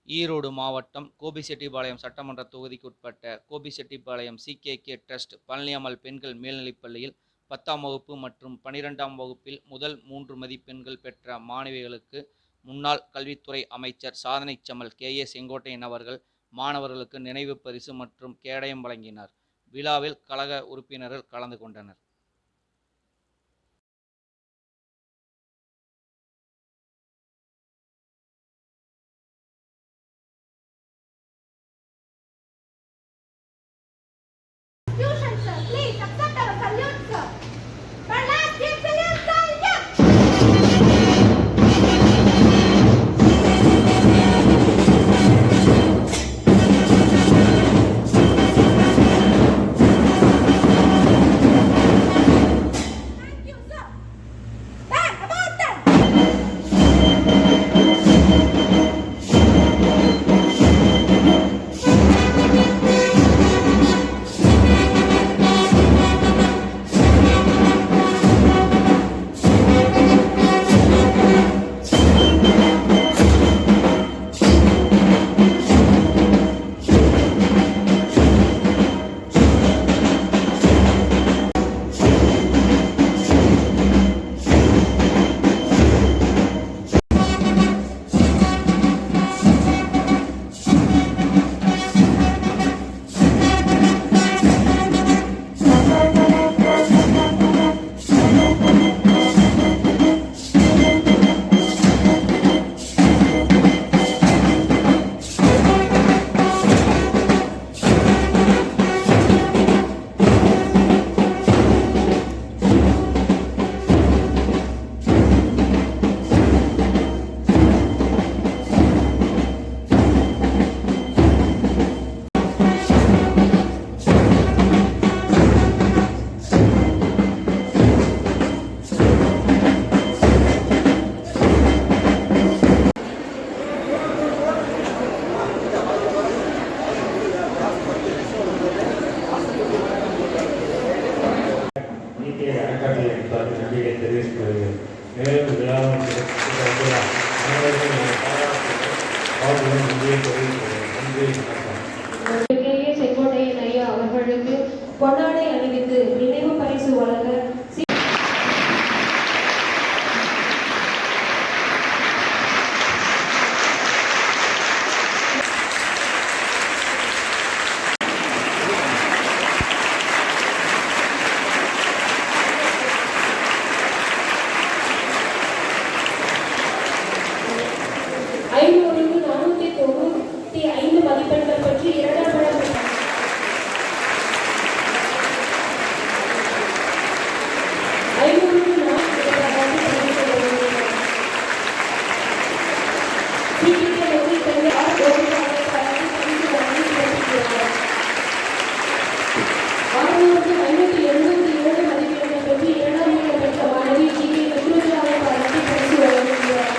ஈரோடு மாவட்டம் கோபிச்செட்டிப்பாளையம் சட்டமன்ற தொகுதிக்குட்பட்ட கோபிச்செட்டிப்பாளையம் CKK ட்ரஸ்ட் பழனியம்மாள் பெண்கள் மேல்நிலைப்பள்ளியில் 10ஆம் வகுப்பு மற்றும் 12ஆம் வகுப்பில் முதல் 3 மதிப்பெண்கள் பெற்ற மாணவிகளுக்கு முன்னாள் கல்வித்துறை அமைச்சர் சாதனைச் செம்மல் KA செங்கோட்டையன் அவர்கள் மாணவர்களுக்கு நினைவு பரிசு மற்றும் கேடயம் வழங்கினார். விழாவில் கழக உறுப்பினர்கள் கலந்து கொண்டனர். Sir, please accept our salute, sir. Pranab, give salute, salute. Thank you, sir. Back, about that. Sengottaiyan ஐயா அவர்களுக்கு பொன்னாடை அணிவித்து நினைவு பரிசு வழங்க மதிப்பெண்கள் பற்றி 2ஆம் இடம் பெற்ற மாணவி GK ருத்ராவை பாராட்டி பரிசு வழங்குகிறார்.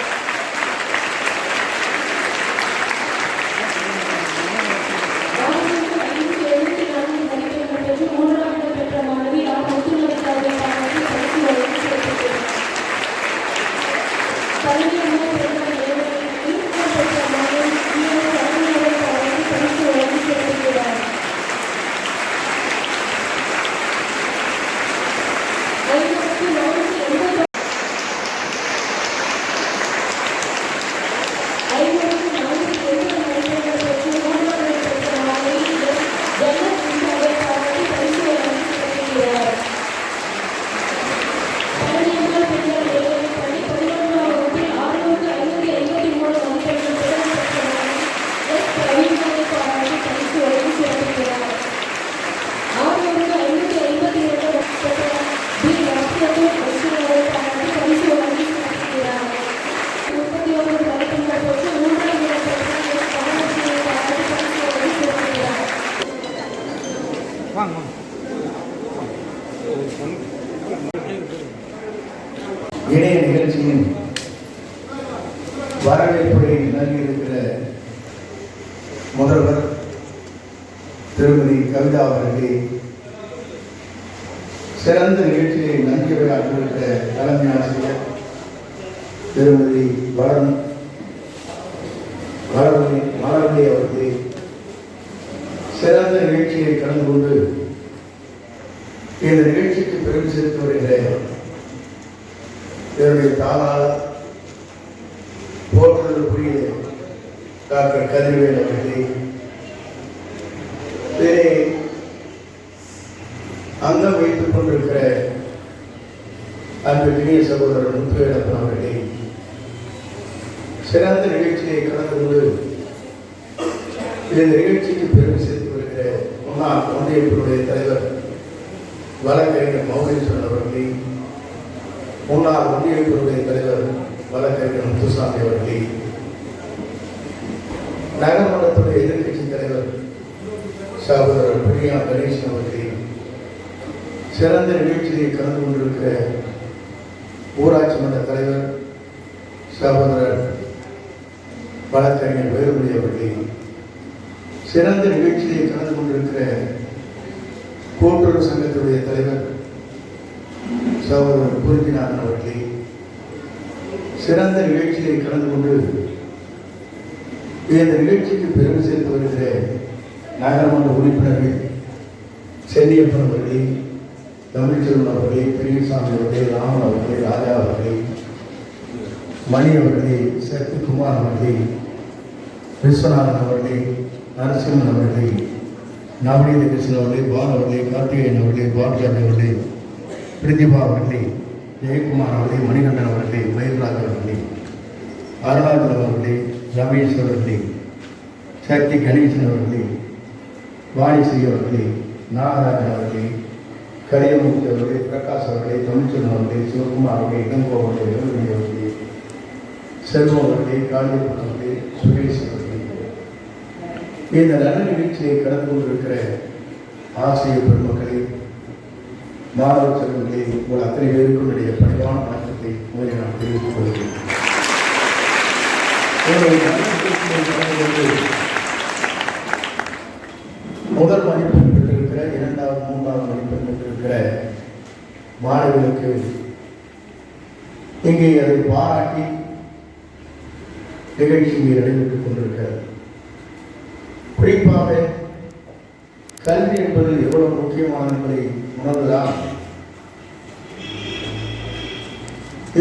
இணைய நிகழ்ச்சியின் வரவேற்புரை நல்கியிருக்கிற முதல்வர் திருமதி கவிதா அவர்களே, சிறந்த நிகழ்ச்சியை நன்கு விளையாட்டிருக்கிற தலைமை ஆசிரியர் திருமதி மலர்வழி அவர்களை சிறந்த நிகழ்ச்சியை கலந்து கொண்டு இந்த நிகழ்ச்சிக்கு பெருமை சேர்த்து வருகிற என்னுடைய தாளாளர் போற்றுதலுக்குரிய டாக்டர் கதிர்வேல் அவர்களே, அங்கம் வைத்துக் கொண்டிருக்கிற அன்பு இனிய சகோதரர் முத்துவேலப்பன் அவர்களே, சிறந்த நிகழ்ச்சியை கலந்து கொண்டு இந்த நிகழ்ச்சிக்கு பெருமை சேர்த்து வருகிற முன்னாள் ஒன்றியத்தினுடைய தலைவர் வழக்கறிஞர் மௌலீஸ்வரன் அவர்களே, முன்னாள் ஒன்றியத்தினுடைய தலைவர் வழக்கறிஞர் முத்துசாமி அவர்களே, நகர்மன்றத்துடைய எதிர்கட்சி தலைவர் சகோதரர் பிரியா கணேசன் அவர்களே, சிறந்த நிகழ்ச்சியை கலந்து கொண்டிருக்கிற ஊராட்சி மன்ற தலைவர் சகோதரர் வழக்கறிஞர் வேலுமணி அவர்களே, சிறந்த நிகழ்ச்சியை கலந்து கொண்டிருக்கிற கூட்டுறவு சங்கத்துடைய தலைவர் சகோதரர் பூர்த்திநாதன் அவர்களே, சிறந்த நிகழ்ச்சியை கலந்து கொண்டு இந்த நிகழ்ச்சிக்கு பெருமை சேர்த்து வருகிற நகரமன்ற உறுப்பினர்கள் சென்னியப்பன் அவர்களே, தமிழ்ச்செல்வன் அவர்களே, பெரியசாமி அவர்களே, ராமன் அவர்களே, ராஜா அவர்களே, மணி அவர்களே, சக்திகுமார் அவர்களே, விஸ்வநாதன் அவர்களே, நரசிம்மன் அவர்களே, நவநீத கிருஷ்ணன் அவர்களே, பால் அவர்களே, கார்த்திகேயன் அவர்களே, பாலராஜ் அவர்களே, பிரிதிபா அவர்களே, ஜெயக்குமார் அவர்களே, மணிகண்டன் அவர்களே, மயில்ராஜ் அவர்களே, அருணாச்சலம் அவர்களே, ரமேஷ் அவர்களே, சக்தி கணேசன் அவர்களே, வாணிஸ்ரீ அவர்களே, நாகராஜன் அவர்களே, கரியமூர்த்தி அவர்களே, பிரகாஷ் அவர்களே, தமிழ்ச்செல்வன் அவர்களே, சிவகுமார் அவர்களே, இளங்கோ அவர்களே, வேலுமணி அவர்களே, செல்வம் அவர்களே, காளியப்பன் அவர்களே, சுரேஷ் அவர்களே, இந்த நல்ல நிகழ்ச்சியை கடந்து கொண்டிருக்கிற ஆசிரியர் பெருமக்களே, மாணவ செல்வங்களே, உங்கள் அத்தனை பேருக்கும் என்னுடைய பணிவான வணக்கத்தை முதலில் நான் தெரிவித்துக் கொள்கிறேன். முதல் மதிப்பெண் பெற்றிருக்கிற, இரண்டாவது, மூன்றாவது மதிப்பெண் பெற்றிருக்கிற மாணவர்களுக்கு இங்கே அதை பாராட்டி நிகழ்ச்சி இங்கே நடைபெற்றுக் கொண்டிருக்கிறது. குறிப்பாக கல்வி என்பது எவ்வளவு முக்கியமானது என்பதை உணர்ந்துதான்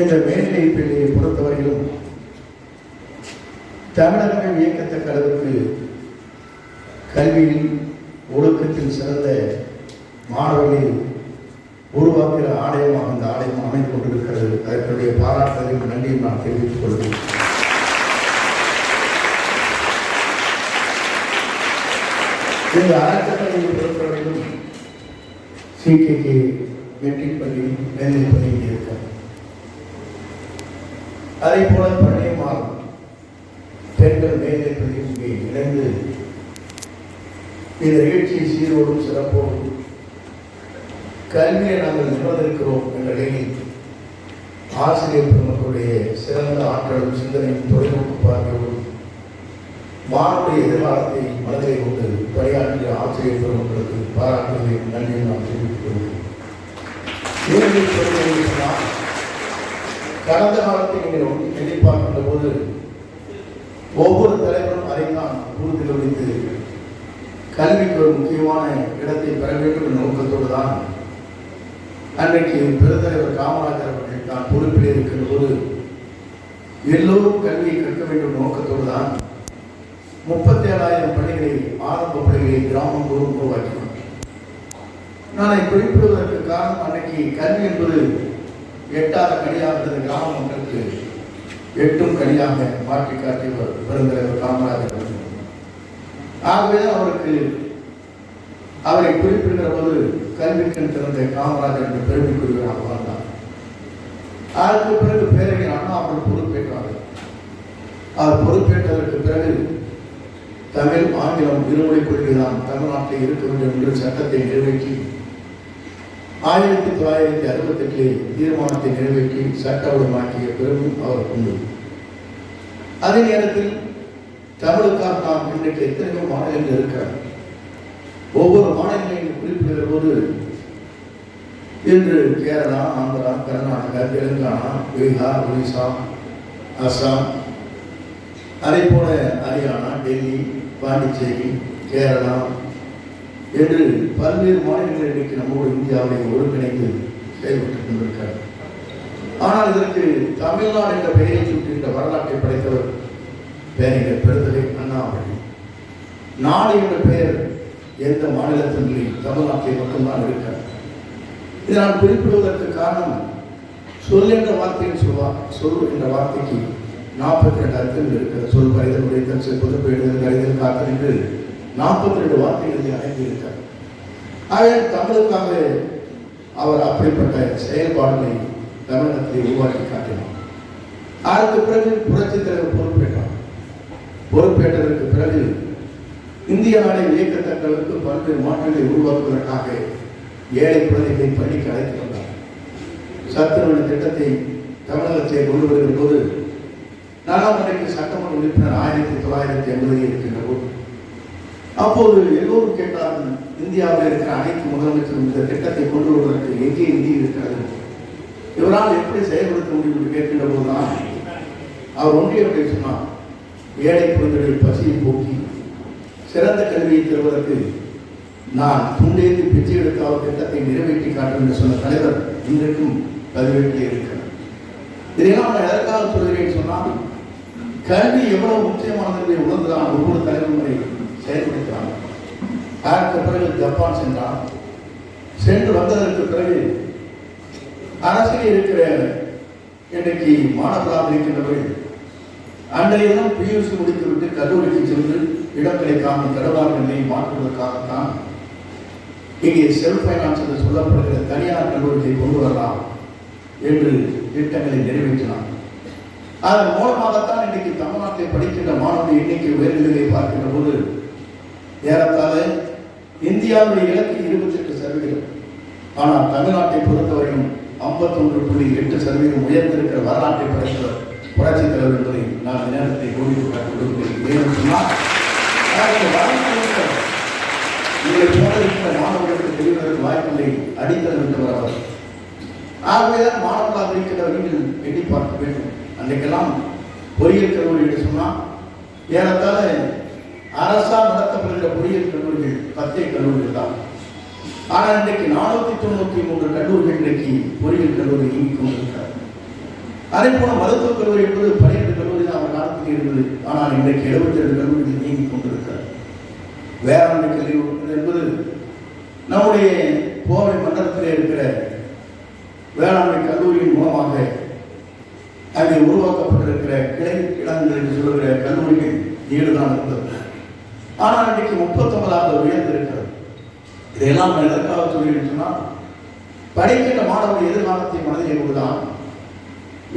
இந்த மேல்நிலை பள்ளியை பொறுத்தவரையிலும் தமிழகமே வியக்கத்தக்க அளவுக்கு கல்வியில் ஒழுக்கத்தில் சிறந்த மாணவர்களை உருவாக்குகிற ஆலயமாக அந்த ஆலயம் அமைந்து கொண்டிருக்கிறது. அதற்குடைய பாராட்டுதலையும் நன்றியும் நான் தெரிவித்துக் கொள்கிறேன். இந்த அறக்கட்டளையை பொறுத்தவரையிலும் CKK மெட்ரிக் பள்ளி, மேல்நிலைப் பள்ளி இங்கே இருக்கிறது. அதே போல பள்ளியமால் பெண்கள் மேல்நிலைப் பள்ளி இங்கே இணைந்து இந்த நிகழ்ச்சியை சீரோடும் சிறப்போடும் கல்வியை நாங்கள் நிர்வகிக்கிறோம் என்ற நிலையில் ஆசிரியர் பெருமக்களுடைய சிறந்த ஆற்றலும் சிந்தனையும் தொலைநோக்கு பார்வையோடும் மாணவருடைய எதிர்காலத்தை மனதிலே கொண்டு பணியாற்றிய ஆசிரியர் பெருமக்களுக்கு பாராட்டுகளை நன்றியை நாம் தெரிவித்துக் கொள்கிறோம். கடந்த காலத்தை நீங்கள் எதிர்பார்க்கின்ற போது ஒவ்வொரு தலைவரும் அதைத்தான் கூறுதல் வைத்து கல்விக்கு ஒரு முக்கியமான இடத்தை பெற வேண்டும் என்ற நோக்கத்தோடு தான் அன்றைக்கு பெருந்தலைவர் காமராஜர் அவர்கள் தான் பொறுப்பில் இருக்கின்ற போது எல்லோரும் கல்வியை கற்க வேண்டும் நோக்கத்தோடு தான் 37,000 பள்ளிகளை, ஆரம்ப பள்ளிகளை கிராமம் தோறும் உருவாக்கினார். நான் குறிப்பிடுவதற்கு காரணம், அன்றைக்கு கல்வி என்பது எட்டாத கனியாக இருந்த கிராம மக்களுக்கு எட்டும் கனியாக மாற்றி காட்டி பெருந்தலைவர் காமராஜர் அவர்கள். ஆகவே அவரை குறிப்பிடுகிற போது கல்விக்கண் திறந்த காமராஜர் என்று பெருமைக்குரியவராக வாழ்ந்தார். அதற்கு பிறகு பேரறிஞர் அண்ணா அவர்கள் பொறுப்பேற்றார்கள். அவர் பொறுப்பேற்றதற்கு பிறகு தமிழ், ஆங்கிலம் இருமொழி கொள்கைதான் தமிழ்நாட்டில் இருக்க வேண்டும் என்று சட்டத்தை நிறைவேற்றி 1968 தீர்மானத்தை நிறைவேற்றி சட்டவளமாக்கிய பெருமை அவர் உண்டு. அதே நேரத்தில் தமிழுக்காக நாம் இன்றைக்கு எத்தனையோ மாநிலங்கள் இருக்கிறார். ஒவ்வொரு மாநிலங்களையும் குறிப்பிடுகிற போது இன்று கேரளா, ஆந்திரா, கர்நாடகா, தெலுங்கானா, பீகார், ஒரிசா, அசாம், அதே போல ஹரியானா, டெல்லி, பாண்டிச்சேரி, கேரளா என்று பல்வேறு மாநிலங்கள் இன்றைக்கு நம்மோடு இந்தியாவை ஒருங்கிணைந்து செயல்பட்டுக் கொண்டிருக்கிறார். ஆனால் இதற்கு தமிழ்நாடு என்ற பெயரை சுட்டுகின்ற வரலாற்றை படைத்தவர் பேரிடர் பெருந்தகை அண்ணா அவர்கள். நாடு என்ற பெயர் எந்த மாநிலத்திலும் தமிழ்நாட்டில் மட்டும்தான் இருக்கிறார். இதை நான் குறிப்பிடுவதற்கு காரணம், சொல் என்ற வார்த்தைன்னு சொல்வார். சொல் என்ற வார்த்தைக்கு 42 அர்த்தங்கள் இருக்கிறது. சொல், பறிதல், உடைத்தல், செப்பது, பேடுதல், கரைதல், காத்தல் என்று 42 வார்த்தைகளில் அடங்கி இருக்கிறார். ஆகவே தமிழுக்காக அவர் அப்படிப்பட்ட செயல்பாடுகளை தமிழகத்தை உருவாக்கி காட்டினார். அதற்கு பிறகு புரட்சித் தலைவர் பொறுப்பேற்றதற்கு பிறகு இந்திய நாடை வியக்கத்தக்க அளவுக்கு பல்வேறு மாற்றங்களை உருவாக்குவதற்காக ஏழை குழந்தைகளை பள்ளிக்கு அழைத்து வந்தார். சத்துணவு திட்டத்தை தமிழகத்தை கொண்டு வருகிற போது நாலாம் முறைக்கு சட்டமன்ற உறுப்பினர் 1980 இருக்கின்ற போது அப்போது எல்லோரும் கேட்டார்கள், இந்தியாவில் இருக்கிற அனைத்து முதலமைச்சரும் இந்த திட்டத்தை கொண்டு வருவதற்கு எங்கே நிதி இருக்கிறது, இவரால் எப்படி செயல்படுத்த முடியும் என்று கேட்கின்ற போதுதான் அவர் ஒன்றிய சொன்னார், ஏழை குழந்தைகளின் பசியை போக்கி சிறந்த கல்வியை தருவதற்கு நான் துண்டேந்தி பிச்சை எடுக்காத திட்டத்தை நிறைவேற்றி காட்டும் என்று சொன்ன தலைவர் இன்றைக்கும் பதிவேற்றிலே இருக்கிறார். இதையெல்லாம் நான் எதற்காக சொல்கிறேன் சொன்னால், கல்வி எவ்வளவு முக்கியமானது என்பதை உணர்ந்துதான் ஒவ்வொரு தலைமுறை செயல்படுத்துகிறாங்க. அதற்கு பிறகு ஜப்பான் சென்றார். சென்று வந்ததற்கு பிறகு அரசியல் இருக்கிற இன்றைக்கு மாணவர்களாக இருக்கின்றவர்கள் அன்றைய தினம் PUC முடித்துவிட்டு கல்லூரிக்கு சென்று இடம் கிடைக்காமல் தடுவார் நிலையை மாற்றுவதற்காகத்தான் இங்கே செல்ஃப் ஃபைனான்ஸ் என்று சொல்லப்படுகிற தனியார் கல்லூரிகளை கொண்டு வரலாம் என்று திட்டங்களை நிறைவேற்றினார். அதன் மூலமாகத்தான் இன்றைக்கு தமிழ்நாட்டை படிக்கின்ற மாணவர்கள் எண்ணிக்கை உயர்நிலையை பார்க்கின்ற போது ஏறத்தாழ இந்தியாவுடைய இலக்கு 28%. ஆனால் தமிழ்நாட்டை பொறுத்தவரையும் 51.8% உயர்ந்திருக்கிற வரலாற்றை படைத்தவர் புரட்சித் தலைவர் என்பதை நான் நேரத்தை கோடிட்டு காட்டுகிறேன். ஏன்னு சொன்னால் இதை போன்ற மாணவர்களுக்கு தெரிவதற்கு வாய்ப்பில்லை, அடித்தளம் விட்டவர் அவர். ஆகவேதான் மாணவர்களாக இருக்கிறவர்கள் எண்ணி பார்க்க வேண்டும். அன்றைக்கெல்லாம் பொறியியல் கல்லூரி என்று சொன்னால் ஏறத்தாழ அரசால் நடத்தப்படுகிற பொறியியல் கல்லூரிகள் 10 கல்லூரிகள் தான். ஆனால் இன்றைக்கு 493 கல்லூரிகள் இன்றைக்கு பொறியியல் கல்லூரி இயங்கிக் கொண்டிருக்கிறார். அதே போல மருத்துவக் கல்லூரி என்பது 12 கல்லூரி தான் அவர் காலத்தில் இருந்தது. ஆனால் இன்றைக்கு 72 கல்லூரிகள் இயங்கிக் கொண்டிருக்கிறார். வேளாண்மை கல்வி என்பது நம்முடைய கோவை மண்டலத்தில் இருக்கிற வேளாண்மை கல்லூரியின் மூலமாக அங்கே உருவாக்கப்பட்டிருக்கிற கிளை கிழங்குகள் என்று சொல்லுகிற கல்லூரிகள் 7 தான் இருந்தது. ஆனால் இன்றைக்கு 39 உயர்ந்திருக்கிறது. இதையெல்லாம் நான் எதற்காக சொல்கிறேன் சொன்னால், படிக்கின்ற மாணவர்கள் எதிர்காலத்தை மனதில் கொண்டுதான்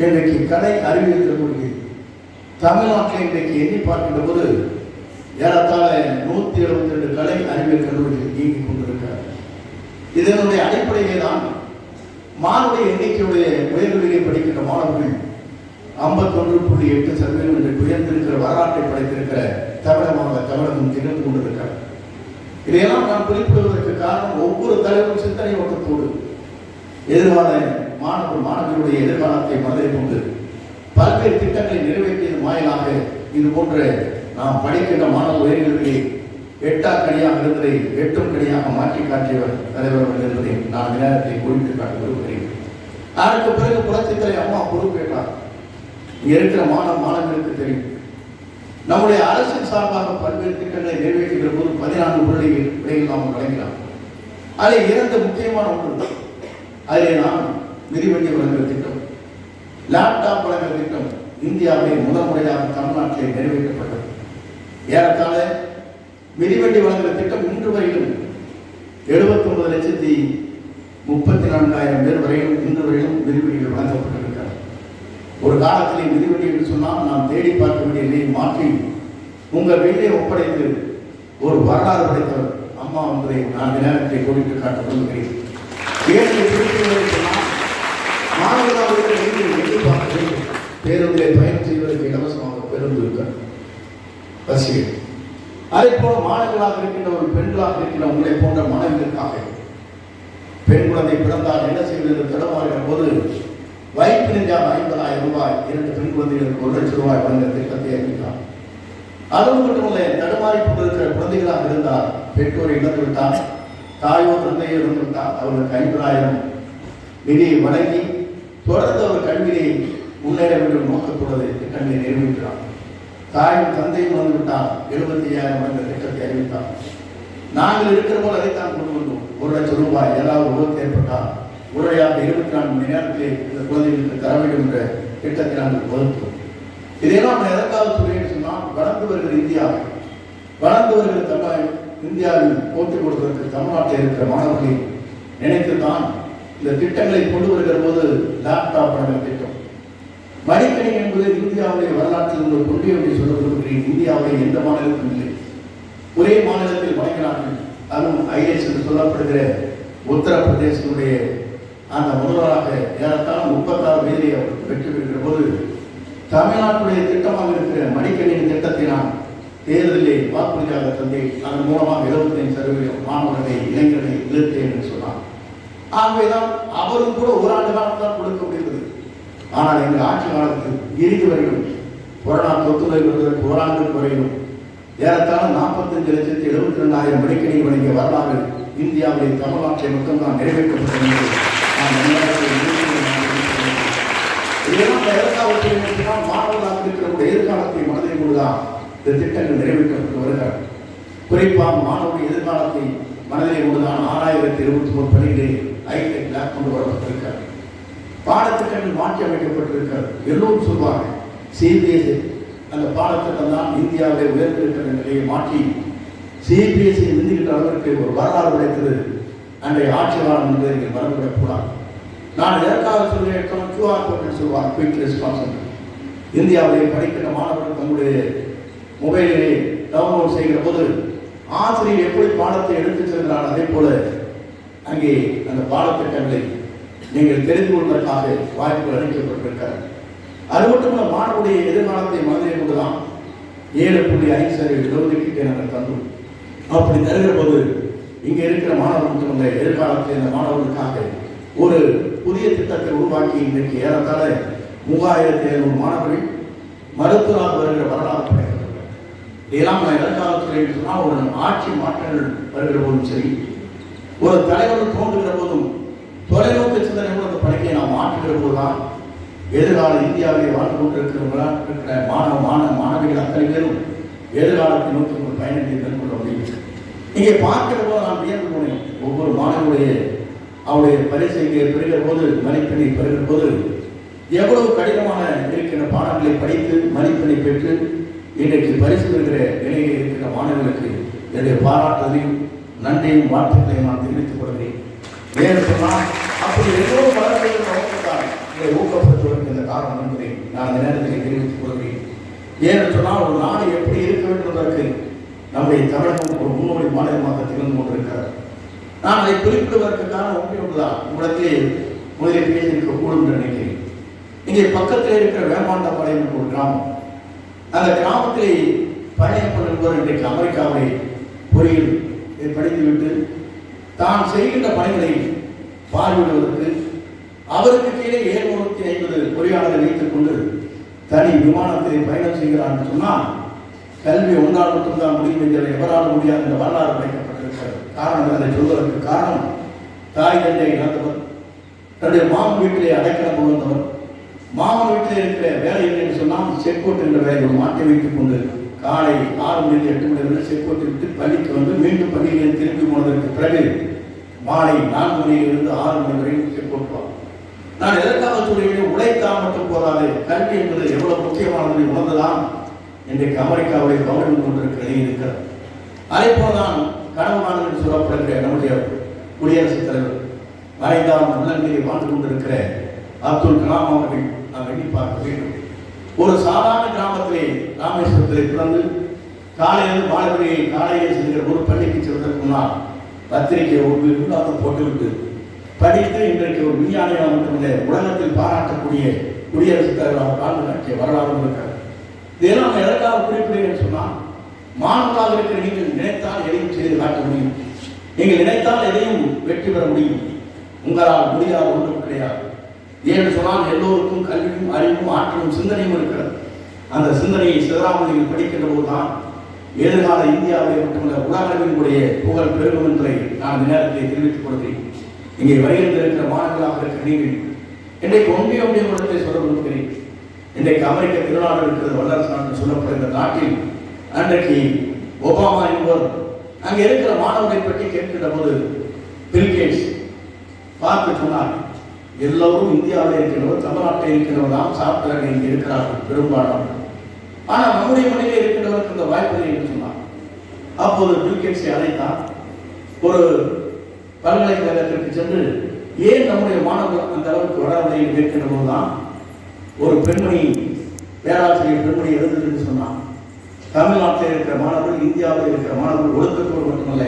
இன்றைக்கு கலை அறிவியல் கல்லூரிகள் தமிழ்நாட்டில் இன்றைக்கு எண்ணி பார்க்கின்ற போது ஏறத்தாழ 172 கலை அறிவியல் கல்லூரிகள் இயங்கிக் கொண்டிருக்கிறார். இதனுடைய அடிப்படையிலே தான் மாணவ எண்ணிக்கையுடைய உயர்நிலையை படிக்கின்ற மாணவர்கள் 51.8% என்று உயர்ந்திருக்கிற வரலாற்றை படைத்திருக்கிற தமிழகம் திகழ்ந்து கொண்டிருக்கிறார். இதையெல்லாம் நான் குறிப்பிடுவதற்கு காரணம், ஒவ்வொரு தலைவரும் சிந்தனை ஓட்டத்தோடு எதிர்கால மாணவர்களுடைய எதிர்காலத்தை மனதில் கொண்டு பல்வேறு திட்டங்களை நிறைவேற்றியதன் வாயிலாக இது போன்ற நாம் படிக்கின்ற மாணவ உயர்நிலையை 8ஆம் கடியாக இருந்ததை 8ம் கடியாக மாற்றி காட்டியவர் தலைவர் என்பதை நான் நேரத்தை குறித்து காட்ட விரும்புகிறேன். அதற்கு பிறகு புரட்சித் தலைவர் அம்மா பொறுப்பேற்றார். இருக்கிற மாணவர்களுக்கு தெரியும், நம்முடைய அரசின் சார்பாக பல்வேறு திட்டங்களை நிறைவேற்றுகிற போது 14 விடைகள் நாம் வழங்கினோம். அதில் 2 முக்கியமான ஒன்று, அதிலே நாம் மிதிவண்டி வழங்குகிற திட்டம், லேப்டாப் வழங்குகிற திட்டம் இந்தியாவிலே முதல் முறையாக தமிழ்நாட்டிலே நிறைவேற்றப்பட்டது. ஏறத்தாழ மிதிவண்டி வழங்குகிற திட்டம் இன்று வரையிலும் 79,34,000 பேர் வரையிலும் இன்று வரையிலும் மிதிவண்டிகள் வழங்கப்பட்டிருக்கிறது. ஒரு காலத்திலே மிதிவண்டி என்று சொன்னால் நாம் தேடி பார்க்க வேண்டிய நிலையை மாற்றி உங்கள் வீட்டை ஒப்படைத்து ஒரு வரலாறு படைத்தவர் அம்மா என்பதை நான் நேரத்தை கோடிட்டு காட்ட விரும்புகிறேன். சொன்னால் மாணவர்கள் எதிர்பார்க்க வேண்டும். பேருந்திலே பயணம் செய்வதற்கு இலவசமாக பேருந்து இருக்கிறது, பஸ்கள். அதே போல மாணவர்களாக இருக்கின்றவர்கள், பெண்களாக இருக்கின்ற உங்களை போன்ற மாணவர்களுக்காக பெண் குழந்தை பிறந்தால் என்ன செய்வது என்று தடமாறுகிற போது வைப்பு நெஞ்சாக 50,000 ரூபாய் 2 பெண் குழந்தைகளுக்கு 1 லட்சம் ரூபாய் வழங்க திட்டத்தை அறிவித்தார். அதுவும் மட்டுமல்ல, தடுமாறி கொண்டிருக்கிற குழந்தைகளாக இருந்தால் பெற்றோரை இழந்து விட்டால், தாயோ தந்தையோ இழந்து விட்டால், அவர்களுக்கு 50,000 நிதியை வழங்கி தொடர்ந்து அவர் கல்வியை முன்னேற வேண்டும் நோக்கத்தோடு திட்டங்களை நிறைவேற்றார். தாயும் தந்தையும் வந்துவிட்டால் 75,000 என்ற திட்டத்தை அறிவித்தார். நாங்கள் இருக்கிற போது அதைத்தான் கொண்டு வந்தோம். 1 லட்சம் ரூபாய் ஏதாவது விபத்து ஏற்பட்டால் உடனடியாக 24 மணி நேரத்திலே இந்த குழந்தைகளுக்கு தர வேண்டும் என்ற திட்டத்தை நாங்கள் வகுத்தோம். இதையெல்லாம் நான் எதற்காக சொல்கிறேன் சொன்னால், வளர்ந்து வருகிற இந்தியாவை, வளர்ந்து வருகிற இந்தியாவில் போட்டிக் கொடுப்பதற்கு தமிழ்நாட்டில் இருக்கிற மாணவர்களை நினைத்துத்தான் இந்த திட்டங்களை கொண்டு வருகிற போது லேப்டாப் வழங்குகிற திட்டம், மடிக்கணி என்பது இந்தியாவுடைய வரலாற்றில் உள்ள கொண்டே என்று சொல்ல விரும்புகிறேன். இந்தியாவுடைய எந்த மாநிலத்திலும் இல்லை, ஒரே மாநிலத்தில் வழங்கினார்கள். அதுவும் ஐஏஎஸ் என்று சொல்லப்படுகிற உத்தரப்பிரதேசனுடைய அந்த முதல்வராக ஏறத்தாழ 36 வயதிலே அவர் வெற்றி பெறுகிற போது தமிழ்நாட்டுடைய திட்டமாக இருக்கிற மடிக்கணினி திட்டத்தை நான் தேர்தலிலே வாக்குறுதியாக தந்தேன். அதன் மூலமாக 75% மாணவர்களை இளைஞர்களை இழுத்தேன் என்று சொன்னார். ஆகவேதான் அவரும் கூட 1 ஆண்டு காலம் தான் கொடுக்க முடிந்தது. ஆனால் எங்கள் ஆட்சி காலத்தில் இறுதி வரையிலும் கொரோனா தொற்று நோய் வருவதற்கு 1 ஆண்டு வரையிலும் ஏறத்தாழ 45,72,000 மடிக்கணினி வழங்கிய வரலாறு இந்தியாவிலே தமிழ்நாட்டை மட்டும்தான் நிறைவேற்றப்பட்டது. மாணவர்களாக இருக்கிற எதிர்காலத்தை மனதில் கொண்டுதான் இந்த திட்டங்கள் நிறைவேற்றப்பட்டு வருகிறது. குறிப்பாக மாணவருடைய எதிர்காலத்தை மனதிலே கொண்டுதான் 6023 பள்ளிகளே ஹைடெக் லேப் கொண்டு வரப்பட்டிருக்கிறது. பாடத்திட்டங்கள் மாற்றி அமைக்கப்பட்டிருக்கிறது. எல்லோரும் சொல்வாங்க சிபிஎஸ்இ அந்த பாடத்திட்டம் தான் இந்தியாவிலே உயர்ந்திருக்கிற நிலையை மாற்றி சிபிஎஸ்இ மிந்திக்கின்ற அளவிற்கு ஒரு வரலாறு கிடைத்தது அன்றைய ஆட்சி காலம் என்பதை நீங்கள் மறந்துவிடக்கூடாது. நான் எதற்காக சொல்கிறேன், QR கோட் சொல்வார், குயிக் ரெஸ்பான்ஸ். இந்தியாவிலே படிக்கின்ற மாணவர்கள் தங்களுடைய மொபைலிலே டவுன்லோட் செய்கிற போது ஆசிரியர் எப்படி பாடத்தை எடுத்துச் செல்கிறார், அதே போல அங்கே அந்த பாடத்திட்டங்களை நீங்கள் தெரிந்து கொள்வதற்காக வாய்ப்புகள் அளிக்கப்பட்டிருக்கிறது. அது மட்டுமல்ல, மாணவருடைய எதிர்காலத்தை மனதிலே கொண்டுதான் 7.5% இடஒதுக்கீட்டை நாங்கள் தந்தோம். அப்படி தருகிற போது இங்கே இருக்கிற மாணவர்களுடைய எதிர்காலத்தில் இந்த மாணவர்களுக்காக ஒரு புதிய திட்டத்தை உருவாக்கி இன்றைக்கு ஏறத்தாழ 3,700 மாணவர்கள் மருத்துவராக வருகிற வரலாறு கிடைக்கிறது. இதெல்லாம் நான் எதிர்காலத்தில் சொன்னால், ஒரு ஆட்சி மாற்றங்கள் வருகிற போதும் சரி, ஒரு தலைவர் தோன்றுகிற போதும் தொலைநோக்கு சிந்தனை அந்த பணியை நாம் மாற்றுகிற போதுதான் எதிர்கால இந்தியாவிலே வாழ்ந்து கொண்டிருக்கிற மாணவிகள் அத்தனை பேரும் எதிர்காலத்தை நோக்கி ஒரு பயணத்தை மேற்கொள்ள முடியும். இங்கே பார்க்கிற போது நான் வியந்து போனேன். ஒவ்வொரு மாணவனுடைய அவருடைய பரிசையை பெறுகிற போது, மதிப்பெண்ணை பெறுகிற போது எவ்வளவு கடினமான இருக்கிற பாடங்களை படித்து மதிப்பெண்ணை பெற்று இன்றைக்கு பரிசு பெறுகிற நிலையில் இருக்கிற மாணவர்களுக்கு என்னுடைய பாராட்டுதலையும் நன்றியும் வாழ்த்துக்களையும் நான் தெரிவித்துக் கொள்கிறேன். வேறு சொன்னால் அப்படி எல்லோரும் வளர்ந்து நோக்கத்தான் இதை ஊக்கப்படுத்துவதற்கு இந்த காரணம் என்பதை நான் இந்த நேரத்தில் தெரிவித்துக் கொள்கிறேன். ஏன்னு சொன்னால், ஒரு நாடு எப்படி இருக்க வேண்டும் என்பதற்கு நம்முடைய தமிழகம் ஒரு முன்னோடி மாநிலமாக திகழ்ந்து கொண்டிருக்கிறது. நான் அதை குறிப்பிடுவதற்கு காரணம் ஒன்றே ஒன்றுதான். உங்களிடத்திலே முதலில் பேசியிருக்கக்கூடும் என்று நினைக்கிறேன். இங்கே பக்கத்தில் இருக்கிற வேமாண்டபாளையம் என்ற ஒரு கிராமம். அந்த கிராமத்திலே பழையப்பன் என்பவர் இன்றைக்கு அமெரிக்காவை பொறியில் படித்துவிட்டு தான் செய்கின்ற பணிகளை பார்வையிடுவதற்கு அவருக்கு கீழே 750 பொறியாளரை வைத்துக் கொண்டு தனி விமானத்திலே பயணம் செய்கிறார் என்று சொன்னால், கல்வி ஒன்றால் மட்டும்தான் முடியும் என்ற எவரால் முடியாது என்ற வரலாறு படைக்கப்பட்டிருக்கிறது. காரணம் அதை சொல்வதற்கு காரணம், தாய் தந்தை இழந்தவர், தன்னுடைய மாமன் வீட்டிலே அடைக்கலம் கொண்டவர், மாமன் வீட்டிலே இருக்கிற வேலை இல்லை என்று சொன்னால் செக்கோட் என்ற வேலையை மாற்றி வைத்துக் கொண்டு காலை 6 மணி 8 மணி வரை செக்கோட்டை விட்டு பள்ளிக்கு வந்து மீண்டும் பள்ளியில் திரும்பி போனதற்கு பிறகு மாலை 4 மணியிலிருந்து 6 மணி வரை செக்கோட்டுவார். நான் எதற்காக சொல்கிறேன், உழைத்தால் மட்டும் போதாது, கல்வி என்பது எவ்வளவு முக்கியமானதை உணர்ந்துதான் இன்றைக்கு அமெரிக்காவுடைய கவர்மெண்ட் கொண்டிருக்கிற நிலை இருக்கிறது. அதே போலதான் கனவு காணும் என்று சொல்லப்படுகிற நம்முடைய குடியரசுத் தலைவர் மறைந்தாம் உள்ளங்களிலே வாழ்ந்து கொண்டிருக்கிற அப்துல் கலாம் அவர்கள் நாம் எண்ணி பார்க்க வேண்டும். ஒரு சாதாரண கிராமத்திலே ராமேஸ்வரத்திலே பிறந்து காலையில் மாணவர்களை காலையிலே செல்கிற ஒரு பள்ளிக்கு செல்வதற்கு முன்னால் பத்திரிகை ஒரு விவாதம் போட்டுவிட்டு படித்து இன்றைக்கு ஒரு விஞ்ஞானியாக மட்டுமில்லை, உலகத்தில் பாராட்டக்கூடிய குடியரசுத் தலைவராக வாழ்ந்து காட்டிய வரலாறு இருக்கிறது. இதெல்லாம் நம்ம எதற்காக குறிப்பிடுகிறேன் சொன்னால், மாணவர்களாக இருக்கிற நீங்கள் நினைத்தால் எதையும் செய்து காட்ட முடியும். நீங்கள் நினைத்தால் எதையும் வெற்றி பெற முடியும். உங்களால் முடியாத ஒன்றும் கிடையாது. ஏன்னு சொன்னால், எல்லோருக்கும் கல்வியும் அறிவும் ஆற்றலும் சிந்தனையும் இருக்கிறது. அந்த சிந்தனையை சிதறாமல் நீங்கள் படிக்கின்ற போதுதான் எதிர்கால இந்தியாவை மட்டுமல்ல உலகளவினுடைய புகழ் பெருகும் என்பதை நான் இந்த நேரத்தில் தெரிவித்துக் கொள்கிறேன். இங்கே வருகின்ற மாணவர்களாக இருக்கிற நீங்கள் இன்றைக்கு ஒன்றிய இடத்தை சொல்ல விரும்புகிறேன். இன்றைக்கு அமெரிக்க திருநாடு இருக்கிறது, வல்லரசு நாடு சொல்லப்படுகிற நாட்டில் அன்றைக்கு ஒபாமா என்பவர் அங்கே இருக்கிற மாணவர்களை பற்றி கேட்கின்ற போது பில்கேட்ஸ் பார்த்து சொன்னார், எல்லோரும் இந்தியாவில் இருக்கிறவர், தமிழ்நாட்டில் இருக்கிறவர் தான் சாப்பிட்டார்கள் இங்கே இருக்கிறார்கள் பெரும்பாலானவர்கள். ஆனால் நம்முடைய மனைவியில் இருக்கின்றவருக்கு இந்த வாய்ப்பில்லை என்று சொன்னார். அப்போது பில்கேட்ஸை அழைத்தார். ஒரு பல்கலைக்கழகத்திற்கு சென்று ஏன் நம்முடைய மாணவர்கள் அந்த அளவுக்கு வளரவில்லை என்று கேட்கின்ற போதுதான் ஒரு பெண்மணி, பேராசிரியர் பெண்மணி எழுதுது என்று சொன்னார். தமிழ்நாட்டில் இருக்கிற மாணவர்கள், இந்தியாவில் இருக்கிற மாணவர்கள் ஒழுக்கத்தோடு மட்டுமல்ல,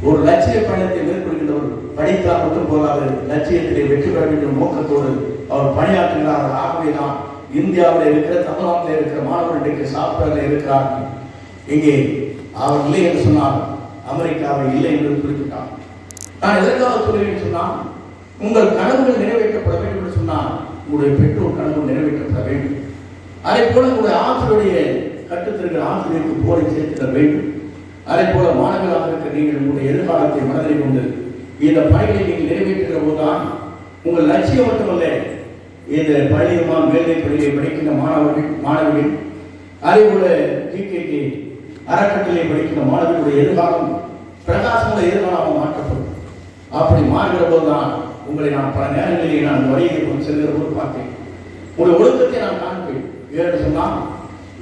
ஒரு லட்சிய பயணத்தை மேற்கொள்கின்றவர் படித்தால் மட்டும் போதாது, லட்சியத்திலே வெற்றி பெற வேண்டும் நோக்கத்தோடு அவர் பணியாற்றுகிறார்கள். ஆகவேதான் இந்தியாவில் இருக்கிற, தமிழ்நாட்டில் இருக்கிற மாணவர்கள் இன்றைக்கு சாப்ட்வேரில் இருக்கிறார்கள். இங்கே அவர் இல்லை என்று சொன்னார், அமெரிக்காவை இல்லை என்று குறிப்பிட்டார். நான் எதற்காக சொல்கிறேன் சொன்னால், உங்கள் கனவுகள் நிறைவேற்றப்பட வேண்டும் என்று சொன்னால் உங்களுடைய பெற்றோர் கனவுகள் நிறைவேற்றப்பட வேண்டும். அதே போல உங்களுடைய ஆசிரியருடைய கட்டுத்திருக்கிற ஆசிரியருக்கு போரை சேர்த்திட வேண்டும். அதே போல மாணவர்களாக இருக்க நீங்கள் உங்களுடைய எதிர்காலத்தை மனதில் கொண்டு இந்த பணிகளை நீங்கள் நிறைவேற்றுகிற போதுதான் உங்கள் லட்சியம் மட்டுமல்ல, இந்த பள்ளியமான மேல்நிலை பள்ளியை படிக்கின்ற மாணவர்கள் அதே போல ஜிகேகே அறக்கட்டளை படிக்கின்ற மாணவர்களுடைய எதிர்காலம் பிரகாசமுள்ள எதிர்காலமாக மாற்றப்படும். அப்படி மாறுகிற போதுதான் உங்களை நான் பல நேரங்களிலே நான் வழியை கொண்டு செல்கிற போது பார்த்தேன். உங்களுடைய ஒழுக்கத்தை நான் காண்பேன். ஏன்னு சொன்னால்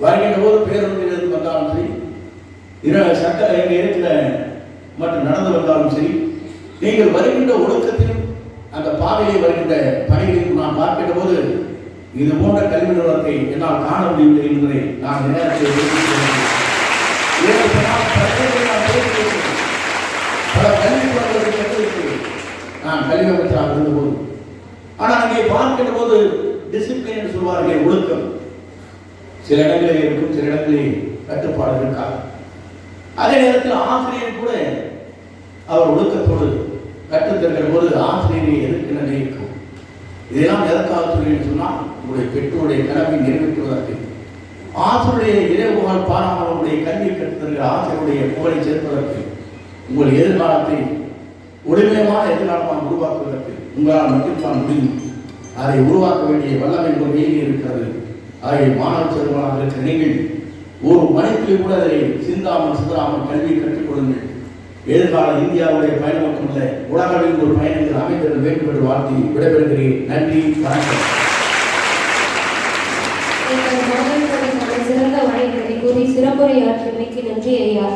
வருகின்ற போது பேருந்திலிருந்து வந்தாலும் சரி, சட்ட எங்கள் இருக்கிற மற்றும் நடந்து வந்தாலும் சரி, நீங்கள் வருகின்ற ஒழுக்கத்திலும் அந்த பாதையை வருகின்ற பணிகளையும் நான் பார்க்கின்ற போது இது போன்ற கல்வி நிறுவனத்தை என்னால் காண முடியவில்லை என்பதை நான் நேரத்தில் பல கல்வி நான் கல்வி அமைச்சராக இருந்தபோது, ஆனால் அங்கே பார்க்கின்ற போது டிசிப்ளின் என்று சொல்வார்களே, ஒழுக்கம் சில இடங்களில் இருக்கும், சில இடங்களில் கட்டுப்பாடு இருக்காது. அதே நேரத்தில் ஆசிரியர் கூட அவர் ஒழுக்கத்தோடு கற்றுத்தருகிற போது ஆசிரியரை எதிர்க்கிற நிலை இருக்கும். இதெல்லாம் எதற்காக சொல்லின்னு சொன்னால், உங்களுடைய பெற்றோருடைய கனவை நிறைவேற்றுவதற்கு, ஆசிரியருடைய இறைவுகள் பாராமல் உங்களுடைய கல்வியை கற்றுத்தருகிற ஆசிரியருடைய புகழை சேர்ப்பதற்கு, உங்கள் எதிர்காலத்தை ஒளிமயமான எதிர்காலமாக உருவாக்குவதற்கு உங்களால் மட்டும்தான் முடியும். அதை உருவாக்க வேண்டிய வல்லமை ஒரு கையில் இருக்கிறது. ஆகிய மாணவ செல்வங்களாக இருக்கிற நீங்கள் ஒரு மணித்துளி கூட அதை சிந்தாமல் கல்வியை கற்றுக் கொடுங்கள். எதிர்கால இந்தியாவுடைய பயணம் மட்டுமல்ல, உலகில் ஒரு பயணங்கள் அமைந்திட வேண்டும் என்று வாழ்த்தி விடைபெறுகிறேன். நன்றி, வணக்கம். சிறந்த வழிகளை கூறி சிறப்புரையாற்றியமைக்கு நன்றி ஐயா.